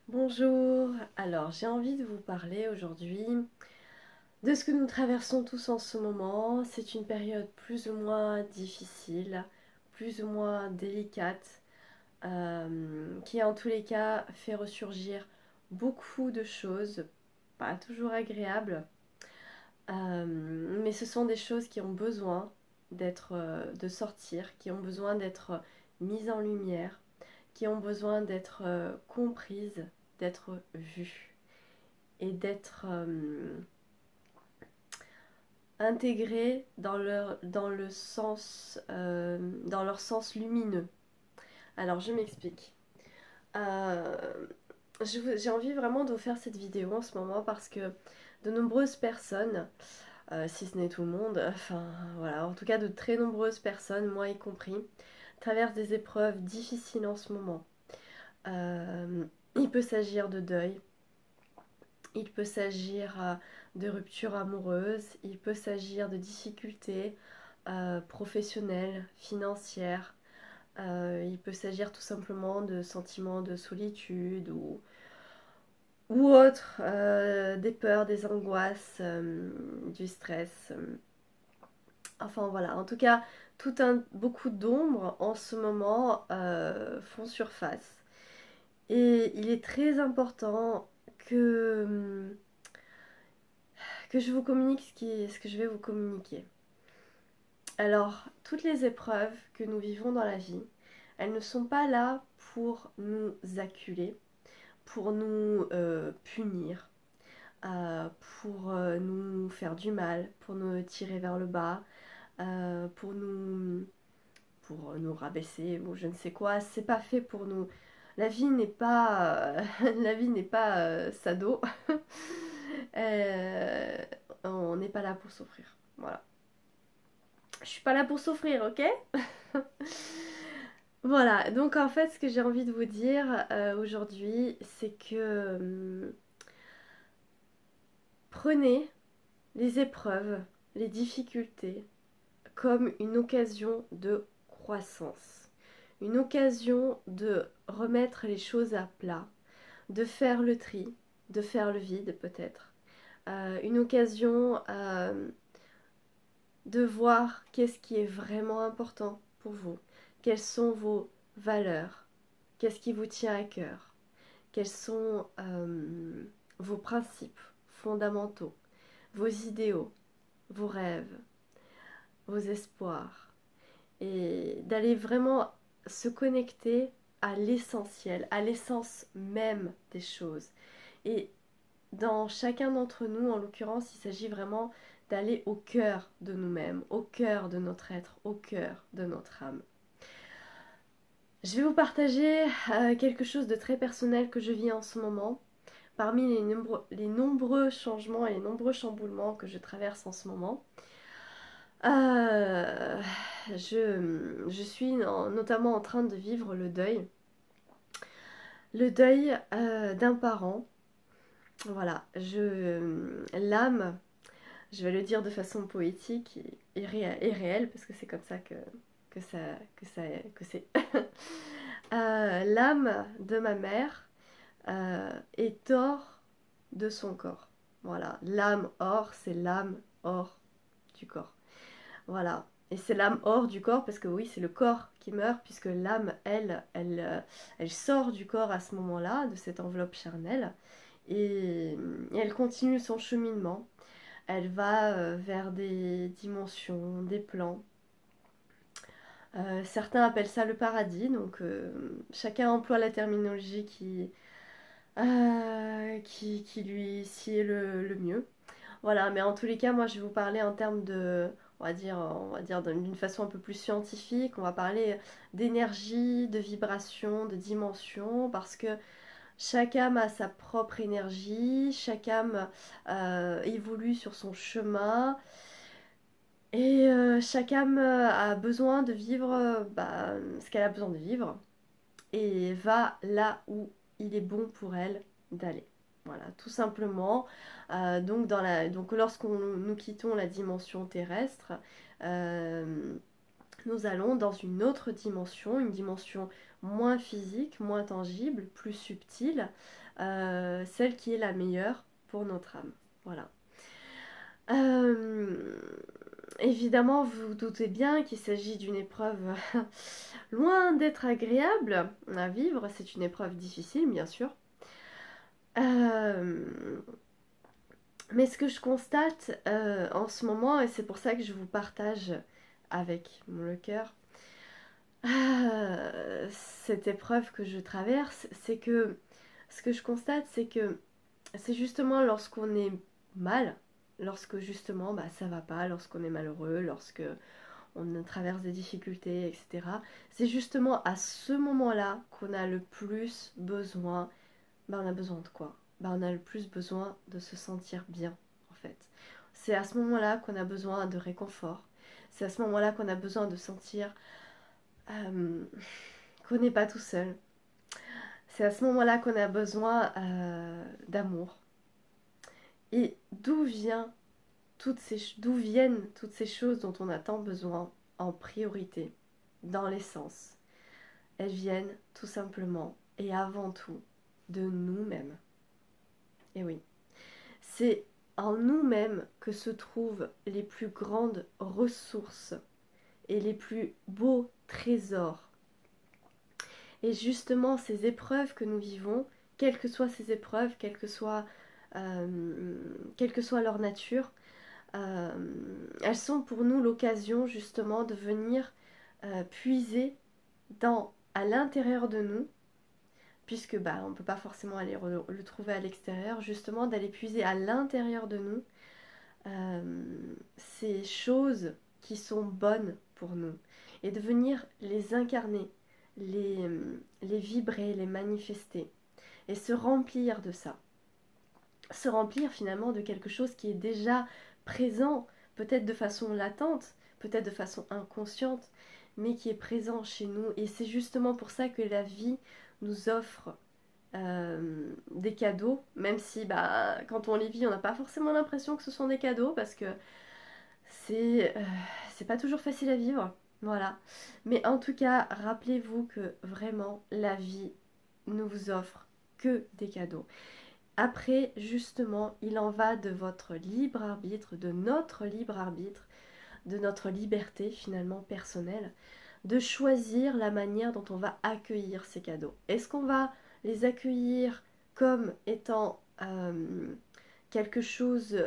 Bonjour, alors j'ai envie de vous parler aujourd'hui de ce que nous traversons tous en ce moment. C'est une période plus ou moins difficile, plus ou moins délicate, qui en tous les cas fait ressurgir beaucoup de choses, pas toujours agréables, mais ce sont des choses qui ont besoin de sortir, qui ont besoin d'être mises en lumière, qui ont besoin d'être comprises, d'être vues et d'être intégrées dans leur sens lumineux. Alors je m'explique. Euh, j'ai envie vraiment de vous faire cette vidéo en ce moment parce que de nombreuses personnes, si ce n'est tout le monde, enfin voilà, en tout cas de très nombreuses personnes, moi y compris, traversent des épreuves difficiles en ce moment. Euh, il peut s'agir de deuil, il peut s'agir de rupture amoureuse, il peut s'agir de difficultés professionnelles, financières, il peut s'agir tout simplement de sentiments de solitude ou autre, des peurs, des angoisses, du stress. Enfin voilà, en tout cas, beaucoup d'ombres en ce moment font surface. Et il est très important que que je vous communique ce que je vais vous communiquer. Alors, toutes les épreuves que nous vivons dans la vie, elles ne sont pas là pour nous acculer, pour nous punir, euh, pour nous faire du mal, pour nous tirer vers le bas, pour nous rabaisser ou je ne sais quoi. C'est pas fait pour nous. La vie n'est pas, la vie n'est pas sado. Euh, on n'est pas là pour souffrir. Voilà. Je suis pas là pour souffrir, ok? Voilà, donc en fait, ce que j'ai envie de vous dire aujourd'hui, c'est que prenez les épreuves, les difficultés comme une occasion de croissance, une occasion de remettre les choses à plat, de faire le tri, de faire le vide peut-être, une occasion de voir qu'est-ce qui est vraiment important pour vous, quelles sont vos valeurs, qu'est-ce qui vous tient à cœur, quels sont vos principes fondamentaux, vos idéaux, vos rêves, vos espoirs, et d'aller vraiment se connecter à l'essentiel, à l'essence même des choses. Et dans chacun d'entre nous, en l'occurrence, il s'agit vraiment d'aller au cœur de nous-mêmes, au cœur de notre être, au cœur de notre âme. Je vais vous partager quelque chose de très personnel que je vis en ce moment. Parmi les nombreux changements et les nombreux chamboulements que je traverse en ce moment, euh, je suis notamment en train de vivre le deuil d'un parent. Voilà, l'âme, je vais le dire de façon poétique et réelle, parce que c'est comme ça que ça, que c'est. L'âme de ma mère est hors de son corps. Voilà, l'âme hors, c'est l'âme hors du corps. Voilà, et c'est l'âme hors du corps parce que oui, c'est le corps qui meurt puisque l'âme, elle sort du corps à ce moment-là, de cette enveloppe charnelle, et elle continue son cheminement. Elle va vers des dimensions, des plans. Certains appellent ça le paradis, donc chacun emploie la terminologie qui lui sied le mieux. Voilà, mais en tous les cas, moi je vais vous parler en termes de, on va dire d'une façon un peu plus scientifique. On va parler d'énergie, de vibration, de dimension, parce que chaque âme a sa propre énergie, chaque âme évolue sur son chemin, et chaque âme a besoin de vivre ce qu'elle a besoin de vivre et va là où il est bon pour elle d'aller. Voilà, tout simplement. Donc lorsqu'on nous quittons la dimension terrestre, euh, nous allons dans une autre dimension, une dimension moins physique, moins tangible, plus subtile, celle qui est la meilleure pour notre âme. Voilà. Euh, Évidemment, vous vous doutez bien qu'il s'agit d'une épreuve loin d'être agréable à vivre. C'est une épreuve difficile, bien sûr. Mais ce que je constate en ce moment, et c'est pour ça que je vous partage avec le cœur, cette épreuve que je traverse, c'est que ce que je constate, c'est que c'est justement lorsqu'on est mal, lorsque justement ça va pas, lorsqu'on est malheureux, lorsque on traverse des difficultés, etc. C'est justement à ce moment-là qu'on a le plus besoin. On a besoin de quoi? On a le plus besoin de se sentir bien, en fait. C'est à ce moment-là qu'on a besoin de réconfort. C'est à ce moment-là qu'on a besoin de sentir qu'on n'est pas tout seul. C'est à ce moment-là qu'on a besoin d'amour. Et d'où viennent toutes ces choses dont on a tant besoin en priorité, dans l'essence? Elles viennent tout simplement et avant tout de nous-mêmes. Et oui, c'est en nous-mêmes que se trouvent les plus grandes ressources et les plus beaux trésors. Et justement, ces épreuves que nous vivons, quelles que soient ces épreuves, quelle que soit leur nature, elles sont pour nous l'occasion justement de venir puiser à l'intérieur de nous, puisque on ne peut pas forcément aller le trouver à l'extérieur, justement d'aller puiser à l'intérieur de nous ces choses qui sont bonnes pour nous et de venir les incarner, les vibrer, les manifester et se remplir de ça. Se remplir finalement de quelque chose qui est déjà présent, peut-être de façon latente, peut-être de façon inconsciente, mais qui est présent chez nous. Et c'est justement pour ça que la vie nous offre des cadeaux, même si quand on les vit, on n'a pas forcément l'impression que ce sont des cadeaux, parce que c'est pas toujours facile à vivre. Voilà. Mais en tout cas, rappelez-vous que vraiment, la vie ne vous offre que des cadeaux. Après, justement, il en va de votre libre arbitre, de notre libre arbitre, de notre liberté finalement personnelle, de choisir la manière dont on va accueillir ces cadeaux. Est-ce qu'on va les accueillir comme étant quelque chose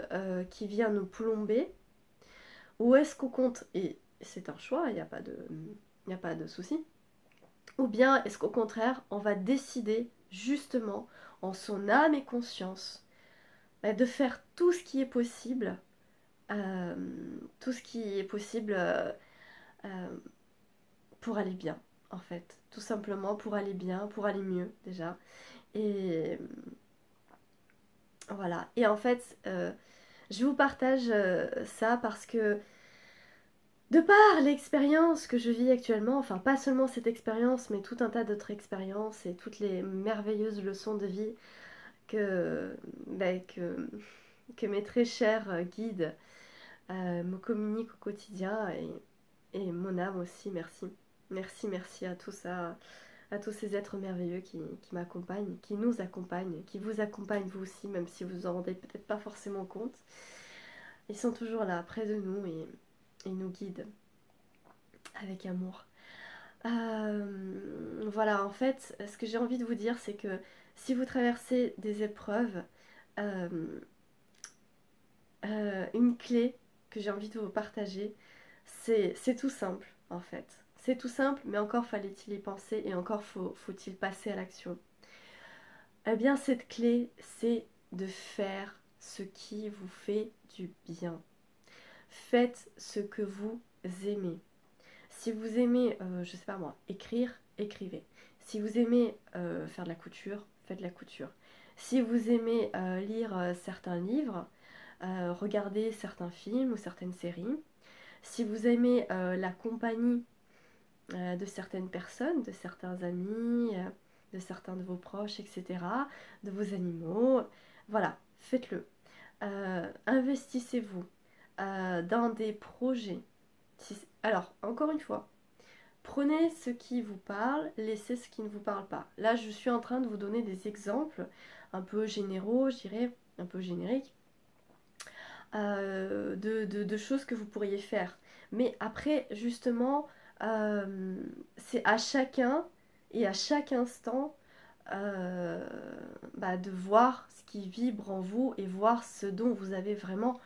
qui vient nous plomber, ou est-ce qu'on compte, et c'est un choix, il n'y a pas de souci, ou bien est-ce qu'au contraire, on va décider justement en son âme et conscience de faire tout ce qui est possible, euh, tout ce qui est possible pour aller bien, en fait. Tout simplement pour aller bien, pour aller mieux déjà. Et voilà. Et en fait, je vous partage ça parce que de par l'expérience que je vis actuellement, enfin pas seulement cette expérience, mais tout un tas d'autres expériences et toutes les merveilleuses leçons de vie que, que mes très chers guides me communiquent au quotidien, et mon âme aussi, merci. Merci, merci à tous ça, à tous ces êtres merveilleux qui m'accompagnent, qui nous accompagnent, qui vous accompagnent vous aussi, même si vous en rendez peut-être pas forcément compte. Ils sont toujours là, près de nous, et ils nous guident avec amour. Voilà, en fait, ce que j'ai envie de vous dire, c'est que si vous traversez des épreuves, une clé que j'ai envie de vous partager, c'est tout simple, en fait. C'est tout simple, mais encore fallait-il y penser, et encore faut-il passer à l'action. Eh bien, cette clé, c'est de faire ce qui vous fait du bien. Faites ce que vous aimez. Si vous aimez, je sais pas moi, écrire, écrivez. Si vous aimez faire de la couture, faites de la couture. Si vous aimez lire certains livres, regardez certains films ou certaines séries. Si vous aimez la compagnie de certaines personnes, de certains amis, de certains de vos proches, etc., de vos animaux, voilà, faites-le. Investissez-vous dans des projets. Alors, encore une fois, prenez ce qui vous parle, laissez ce qui ne vous parle pas. Là, je suis en train de vous donner des exemples un peu généraux, je dirais, un peu génériques, de choses que vous pourriez faire. Mais après, justement, c'est à chacun et à chaque instant euh, de voir ce qui vibre en vous et voir ce dont vous avez vraiment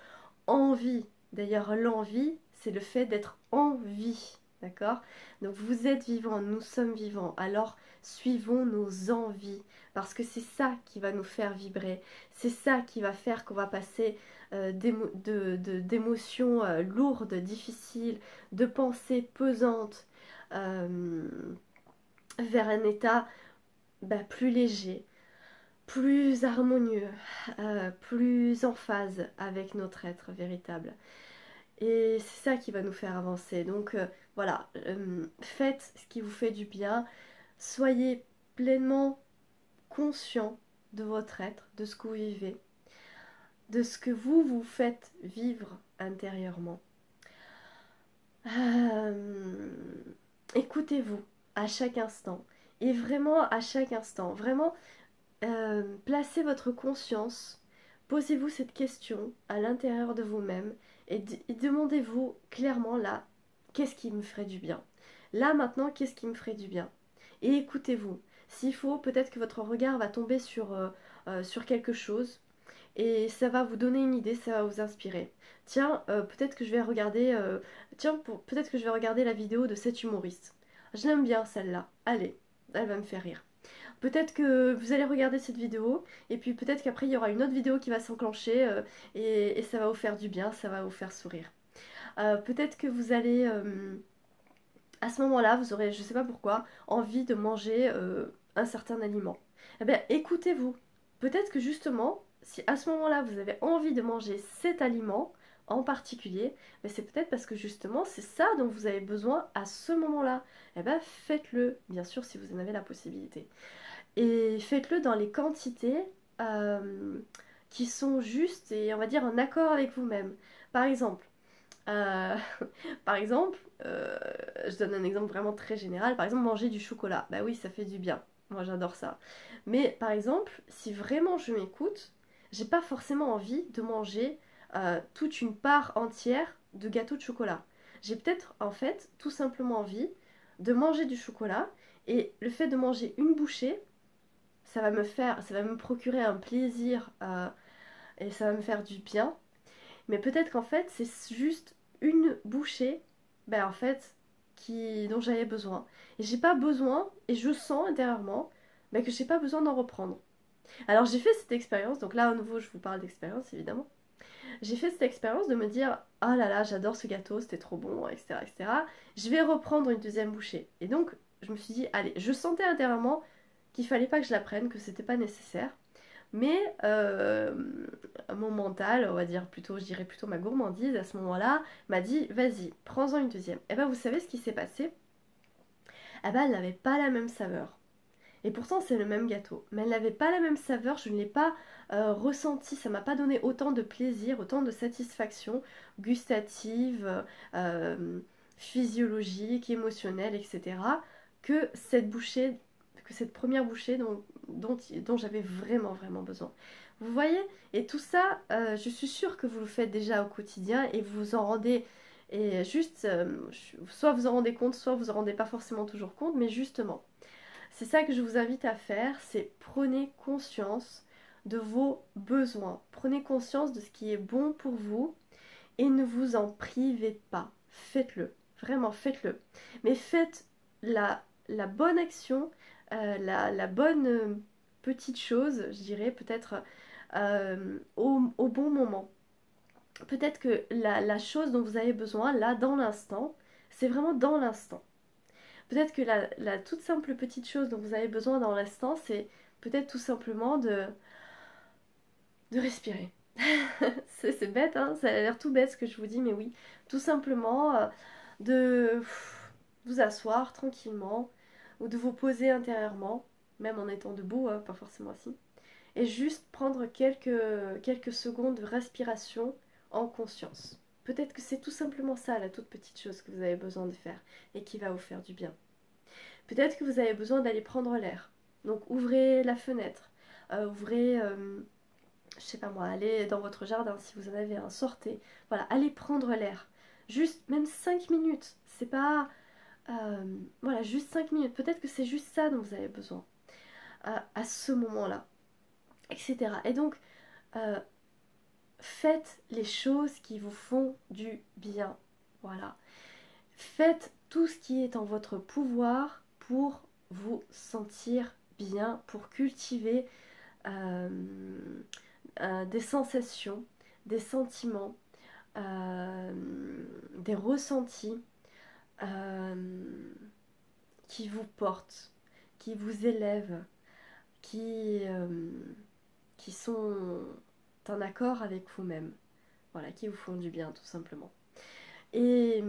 envie. D'ailleurs, l'envie, c'est le fait d'être en vie. D'accord? Donc vous êtes vivant, nous sommes vivants. Alors suivons nos envies. Parce que c'est ça qui va nous faire vibrer. C'est ça qui va faire qu'on va passer d'émotions lourdes, difficiles, de pensées pesantes, euh, vers un état plus léger, plus harmonieux, plus en phase avec notre être véritable. Et c'est ça qui va nous faire avancer. Donc voilà, faites ce qui vous fait du bien. Soyez pleinement conscient de votre être, de ce que vous vivez, de ce que vous faites vivre intérieurement. Euh, Écoutez-vous à chaque instant. Et vraiment à chaque instant. Vraiment, placez votre conscience. Posez-vous cette question à l'intérieur de vous-même et demandez-vous clairement là, qu'est-ce qui me ferait du bien? Là maintenant, qu'est-ce qui me ferait du bien? Et écoutez-vous. S'il faut, peut-être que votre regard va tomber sur quelque chose et ça va vous donner une idée, ça va vous inspirer. Tiens, peut-être que je vais regarder, peut-être que je vais regarder la vidéo de cet humoriste. Je l'aime bien celle-là. Allez, elle va me faire rire. Peut-être que vous allez regarder cette vidéo et puis peut-être qu'après il y aura une autre vidéo qui va s'enclencher et ça va vous faire du bien, ça va vous faire sourire. Peut-être que vous allez, à ce moment-là, vous aurez, je ne sais pas pourquoi, envie de manger un certain aliment. Eh bien, écoutez-vous. Peut-être que justement, si à ce moment-là vous avez envie de manger cet aliment en particulier, mais c'est peut-être parce que justement c'est ça dont vous avez besoin à ce moment-là. Eh bien, faites-le, bien sûr, si vous en avez la possibilité. Et faites-le dans les quantités euh, qui sont justes et on va dire en accord avec vous-même. Par exemple, euh, par exemple, je donne un exemple vraiment très général. Par exemple, manger du chocolat. Bah oui, ça fait du bien. Moi, j'adore ça. Mais par exemple, si vraiment je m'écoute, j'ai pas forcément envie de manger toute une part entière de gâteau de chocolat. J'ai peut-être en fait tout simplement envie de manger du chocolat et le fait de manger une bouchée, ça va me procurer un plaisir et ça va me faire du bien. Mais peut-être qu'en fait, c'est juste une bouchée, en fait, dont j'avais besoin. Et j'ai pas besoin, et je sens intérieurement que j'ai pas besoin d'en reprendre. Alors j'ai fait cette expérience, donc là à nouveau je vous parle d'expérience évidemment. J'ai fait cette expérience de me dire ah là là, j'adore ce gâteau, c'était trop bon, etc., etc. Je vais reprendre une deuxième bouchée. Et donc je me suis dit, allez, je sentais intérieurement qu'il fallait pas que je la prenne, que c'était pas nécessaire. Mais mon mental, on va dire plutôt, je dirais plutôt ma gourmandise à ce moment-là, m'a dit vas-y, prends-en une deuxième. Et ben vous savez ce qui s'est passé? Eh ben elle n'avait pas la même saveur. Et pourtant c'est le même gâteau. Mais elle n'avait pas la même saveur, je ne l'ai pas ressenti, ça m'a pas donné autant de plaisir, autant de satisfaction gustative, euh, physiologique, émotionnelle, etc. que cette bouchée, que cette première bouchée dont j'avais vraiment vraiment besoin. Vous voyez? Et tout ça, je suis sûre que vous le faites déjà au quotidien et vous vous en rendez, et juste, soit vous en rendez compte, soit vous en rendez pas forcément toujours compte, mais justement, c'est ça que je vous invite à faire, c'est prenez conscience de vos besoins, prenez conscience de ce qui est bon pour vous et ne vous en privez pas. Faites-le, vraiment faites-le. Mais faites la bonne action, la bonne petite chose, je dirais, peut-être au bon moment. Peut-être que la chose dont vous avez besoin, là, dans l'instant, c'est vraiment dans l'instant. Peut-être que la toute simple petite chose dont vous avez besoin dans l'instant, c'est peut-être tout simplement de respirer. C'est bête, hein, ça a l'air tout bête ce que je vous dis, mais oui, tout simplement de vous asseoir tranquillement ou de vous poser intérieurement, même en étant debout, pas forcément assis, et juste prendre quelques secondes de respiration en conscience. Peut-être que c'est tout simplement ça, la toute petite chose que vous avez besoin de faire et qui va vous faire du bien. Peut-être que vous avez besoin d'aller prendre l'air. Donc ouvrez la fenêtre, ouvrez, je sais pas moi, allez dans votre jardin si vous en avez un, sortez, voilà, allez prendre l'air. Juste, même 5 minutes, c'est pas... voilà, juste 5 minutes, peut-être que c'est juste ça dont vous avez besoin à ce moment-là, etc. Et donc, euh, faites les choses qui vous font du bien, voilà. Faites tout ce qui est en votre pouvoir pour vous sentir bien, pour cultiver euh, des sensations, des sentiments, euh, des ressentis euh, qui vous portent, qui vous élèvent, qui, qui sont en accord avec vous-même, voilà, qui vous font du bien tout simplement. Et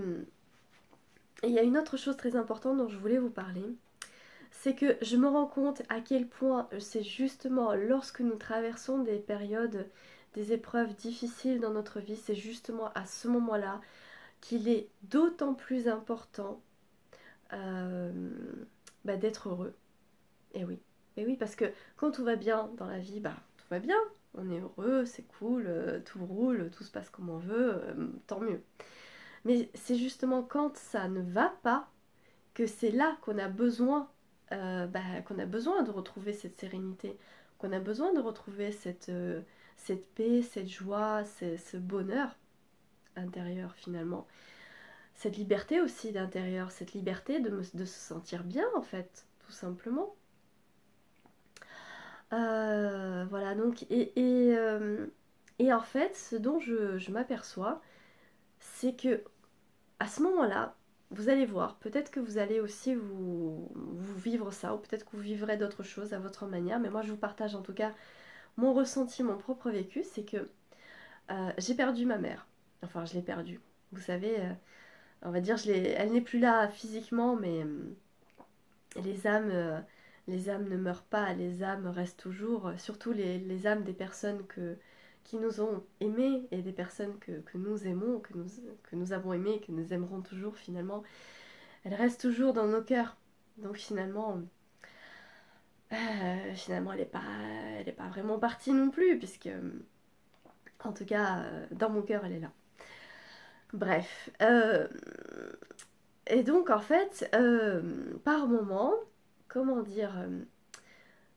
il y a une autre chose très importante dont je voulais vous parler, c'est que je me rends compte à quel point c'est justement lorsque nous traversons des périodes, des épreuves difficiles dans notre vie, c'est justement à ce moment-là qu'il est d'autant plus important euh, d'être heureux. Et oui. Et oui, parce que quand tout va bien dans la vie, bah tout va bien. On est heureux, c'est cool, tout roule, tout se passe comme on veut, tant mieux. Mais c'est justement quand ça ne va pas que c'est là qu'on a besoin, qu'on a besoin de retrouver cette sérénité, qu'on a besoin de retrouver cette paix, cette joie, ce bonheur intérieur finalement. Cette liberté aussi d'intérieur, cette liberté de se sentir bien en fait, tout simplement. Voilà, donc, et en fait, ce dont je m'aperçois, c'est que à ce moment-là, vous allez voir, peut-être que vous allez aussi vous vivre ça, ou peut-être que vous vivrez d'autres choses à votre manière, mais moi je vous partage en tout cas mon ressenti, mon propre vécu, c'est que j'ai perdu ma mère. Enfin, je l'ai perdue. Vous savez, on va dire, elle n'est plus là physiquement, mais les âmes, les âmes ne meurent pas, les âmes restent toujours, surtout les âmes des personnes qui nous ont aimés et des personnes que nous aimons, que nous avons aimées et que nous aimerons toujours finalement. Elles restent toujours dans nos cœurs. Donc finalement elle est pas vraiment partie non plus, puisque en tout cas dans mon cœur elle est là. Bref. Et donc en fait, par moment, comment dire,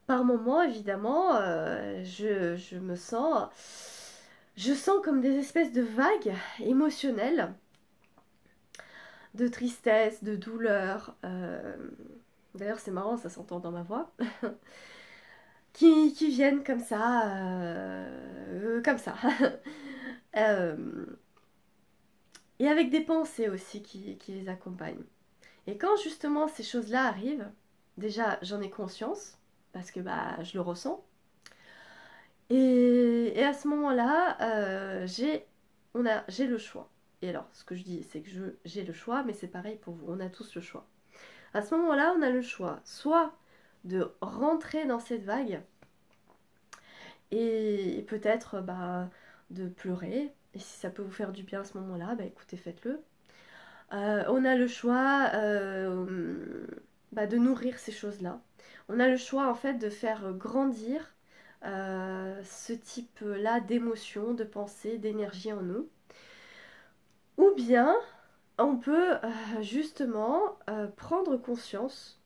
par moment évidemment, je sens comme des espèces de vagues émotionnelles, de tristesse, de douleur. D'ailleurs c'est marrant, ça s'entend dans ma voix. Qui viennent comme ça. Euh, et avec des pensées aussi qui les accompagnent. Et quand justement ces choses-là arrivent, déjà j'en ai conscience, parce que bah, je le ressens. Et à ce moment-là, j'ai le choix. Et alors, ce que je dis, c'est que j'ai le choix, mais c'est pareil pour vous, on a tous le choix. À ce moment-là, on a le choix, soit de rentrer dans cette vague, et peut-être de pleurer. Et si ça peut vous faire du bien à ce moment-là, bah écoutez, faites-le. On a le choix de nourrir ces choses-là. On a le choix en fait de faire grandir ce type-là d'émotions, de pensées, d'énergie en nous. Ou bien on peut justement prendre conscience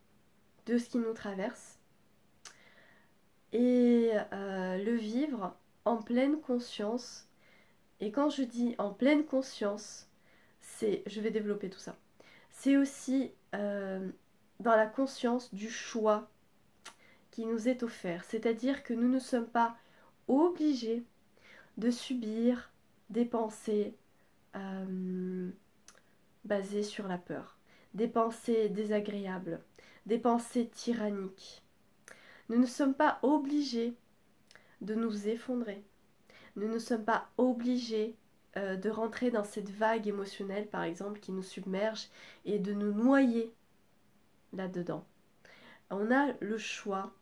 de ce qui nous traverse et le vivre en pleine conscience. Et quand je dis en pleine conscience, je vais développer tout ça, c'est aussi dans la conscience du choix qui nous est offert. C'est-à-dire que nous ne sommes pas obligés de subir des pensées basées sur la peur, des pensées désagréables, des pensées tyranniques. Nous ne sommes pas obligés de nous effondrer. Nous ne sommes pas obligés de rentrer dans cette vague émotionnelle, par exemple, qui nous submerge et de nous noyer là-dedans. On a le choix,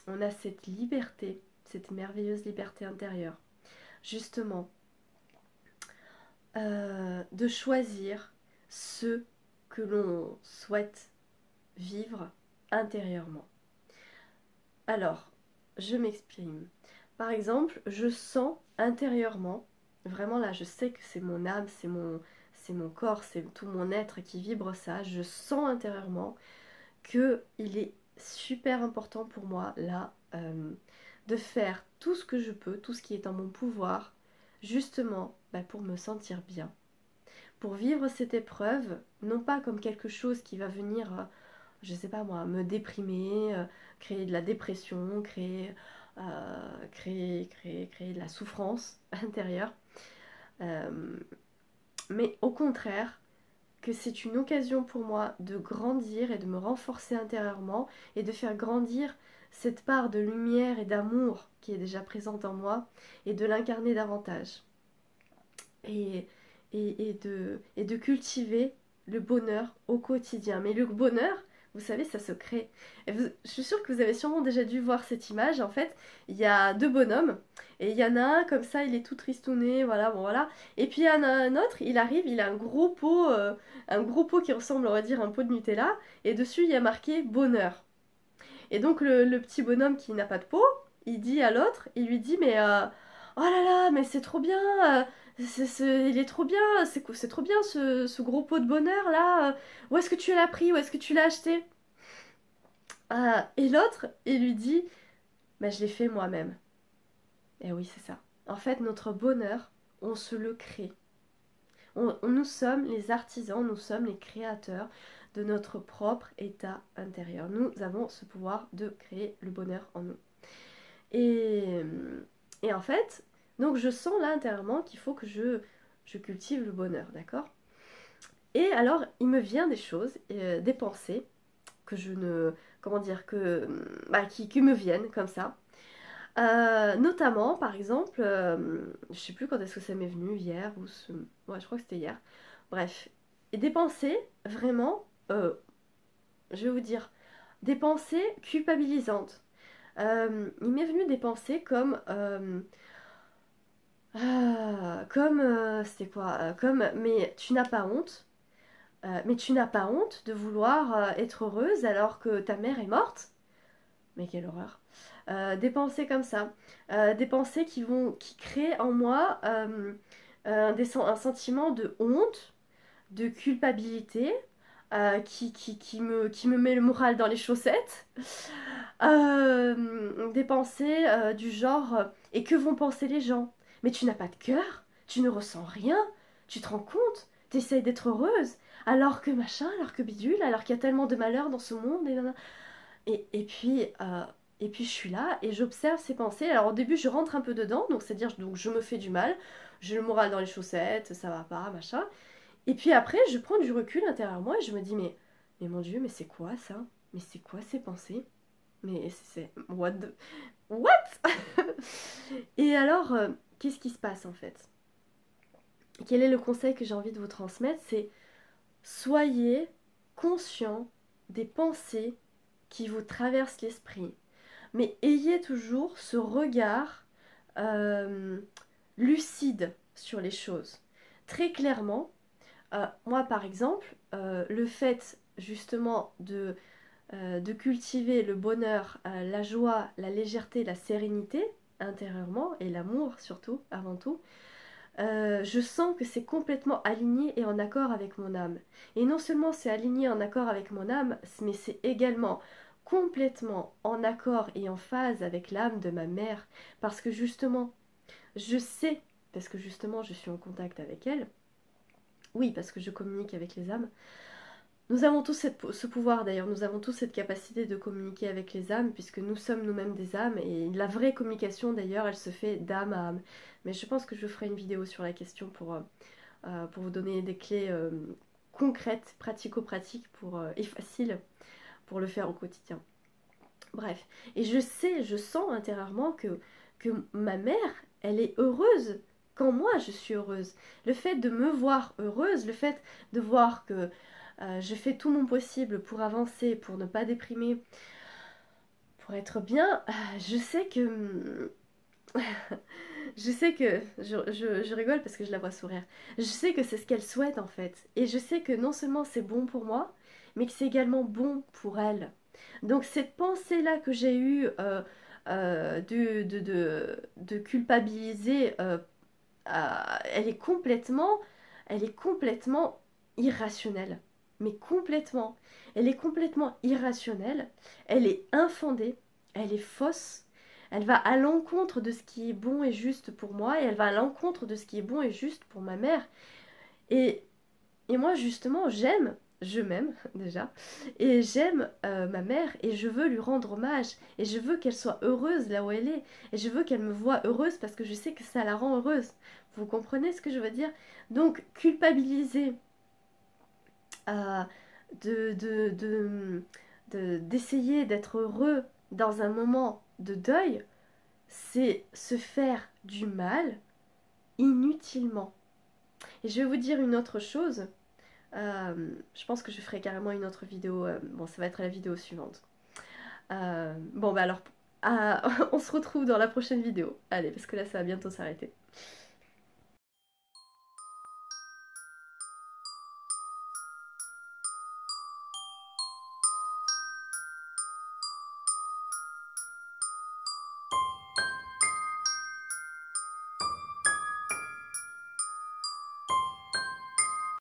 on a cette liberté, cette merveilleuse liberté intérieure, justement, de choisir ce que l'on souhaite vivre intérieurement. Alors, je m'exprime. Par exemple, je sens intérieurement, vraiment là, je sais que c'est mon âme, c'est mon corps, c'est tout mon être qui vibre ça. Je sens intérieurement que il est super important pour moi là de faire tout ce que je peux, tout ce qui est en mon pouvoir, justement pour me sentir bien, pour vivre cette épreuve, non pas comme quelque chose qui va venir, je sais pas moi, me déprimer, créer de la dépression, créer de la souffrance intérieure, euh, mais au contraire, que c'est une occasion pour moi de grandir et de me renforcer intérieurement et de faire grandir cette part de lumière et d'amour qui est déjà présente en moi et de l'incarner davantage. Et, et de cultiver le bonheur au quotidien. Mais le bonheur, vous savez, ça se crée. Je suis sûre que vous avez sûrement déjà dû voir cette image. En fait, il y a deux bonhommes. Et il y en a un, comme ça, il est tout tristouné, voilà, bon voilà. Et puis il y en a un autre, il arrive, il a un gros pot qui ressemble, on va dire, à un pot de Nutella. Et dessus, il y a marqué bonheur. Et donc le petit bonhomme qui n'a pas de pot, il dit à l'autre, il lui dit mais oh là là, mais c'est trop bien, il est trop bien, c'est trop bien ce gros pot de bonheur là. Où est-ce que tu l'as pris, où est-ce que tu l'as acheté? Et l'autre, il lui dit bah je l'ai fait moi-même. Et oui, c'est ça. En fait, notre bonheur, on se le crée. Nous sommes les artisans, nous sommes les créateurs de notre propre état intérieur. Nous avons ce pouvoir de créer le bonheur en nous. Et, et en fait, donc je sens là intérieurement qu'il faut que je cultive le bonheur, d'accord? Et alors, il me vient des choses, des pensées que je ne... Comment dire? Qui me viennent comme ça. Notamment, par exemple, je sais plus quand est-ce que ça m'est venu, hier ou ce... Ouais, je crois que c'était hier. Bref, et des pensées vraiment, je vais vous dire, des pensées culpabilisantes. Il m'est venu des pensées c'était quoi? Comme, mais tu n'as pas honte? Mais tu n'as pas honte de vouloir être heureuse alors que ta mère est morte? Mais quelle horreur. Des pensées comme ça. Des pensées qui créent en moi un sentiment de honte, de culpabilité, qui me met le moral dans les chaussettes. Des pensées du genre et que vont penser les gens? Mais tu n'as pas de cœur, tu ne ressens rien, tu te rends compte, t'essayes d'être heureuse, alors que machin, alors que bidule, alors qu'il y a tellement de malheur dans ce monde, et nanana. Et, et puis, euh, et puis je suis là et j'observe ces pensées. Alors au début, je rentre un peu dedans, donc c'est-à-dire donc je me fais du mal, j'ai le moral dans les chaussettes, ça va pas, machin. Et puis après, je prends du recul intérieurement et je me dis, mais mon Dieu, mais c'est quoi ça? Mais c'est quoi ces pensées? Mais c'est... What? Et alors, qu'est-ce qui se passe en fait? Quel est le conseil que j'ai envie de vous transmettre? C'est soyez conscient des pensées qui vous traversent l'esprit. Mais ayez toujours ce regard euh, lucide sur les choses. Très clairement, moi par exemple, le fait justement de cultiver le bonheur, la joie, la légèreté, la sérénité intérieurement, et l'amour surtout, avant tout, je sens que c'est complètement aligné et en accord avec mon âme. Et non seulement c'est aligné en accord avec mon âme, mais c'est également complètement en accord et en phase avec l'âme de ma mère. Parce que justement, je sais, parce que justement je suis en contact avec elle, oui, parce que je communique avec les âmes, nous avons tous ce pouvoir d'ailleurs, nous avons tous cette capacité de communiquer avec les âmes, puisque nous sommes nous-mêmes des âmes, et la vraie communication d'ailleurs, elle se fait d'âme à âme. Mais je pense que je ferai une vidéo sur la question pour vous donner des clés concrètes, pratico-pratiques et faciles pour le faire au quotidien. Bref, et je sais, je sens intérieurement que ma mère, elle est heureuse quand moi je suis heureuse. Le fait de me voir heureuse, le fait de voir que je fais tout mon possible pour avancer, pour ne pas déprimer, pour être bien, je sais que... je sais que... Je rigole parce que je la vois sourire. Je sais que c'est ce qu'elle souhaite en fait. Et je sais que non seulement c'est bon pour moi, mais que c'est également bon pour elle. Donc cette pensée-là que j'ai eue de culpabiliser, elle est complètement irrationnelle. Mais complètement. Elle est complètement irrationnelle, elle est infondée, elle est fausse, elle va à l'encontre de ce qui est bon et juste pour moi, et elle va à l'encontre de ce qui est bon et juste pour ma mère. Et, et moi, justement, je m'aime déjà, et j'aime ma mère, et je veux lui rendre hommage, et je veux qu'elle soit heureuse là où elle est, et je veux qu'elle me voie heureuse parce que je sais que ça la rend heureuse. Vous comprenez ce que je veux dire? Donc, culpabiliser euh, d'essayer d'être heureux dans un moment de deuil, c'est se faire du mal inutilement. Et je vais vous dire une autre chose. Je pense que je ferai carrément une autre vidéo. Bon, ça va être la vidéo suivante. Bon, bah alors, on se retrouve dans la prochaine vidéo. Allez, parce que là, ça va bientôt s'arrêter.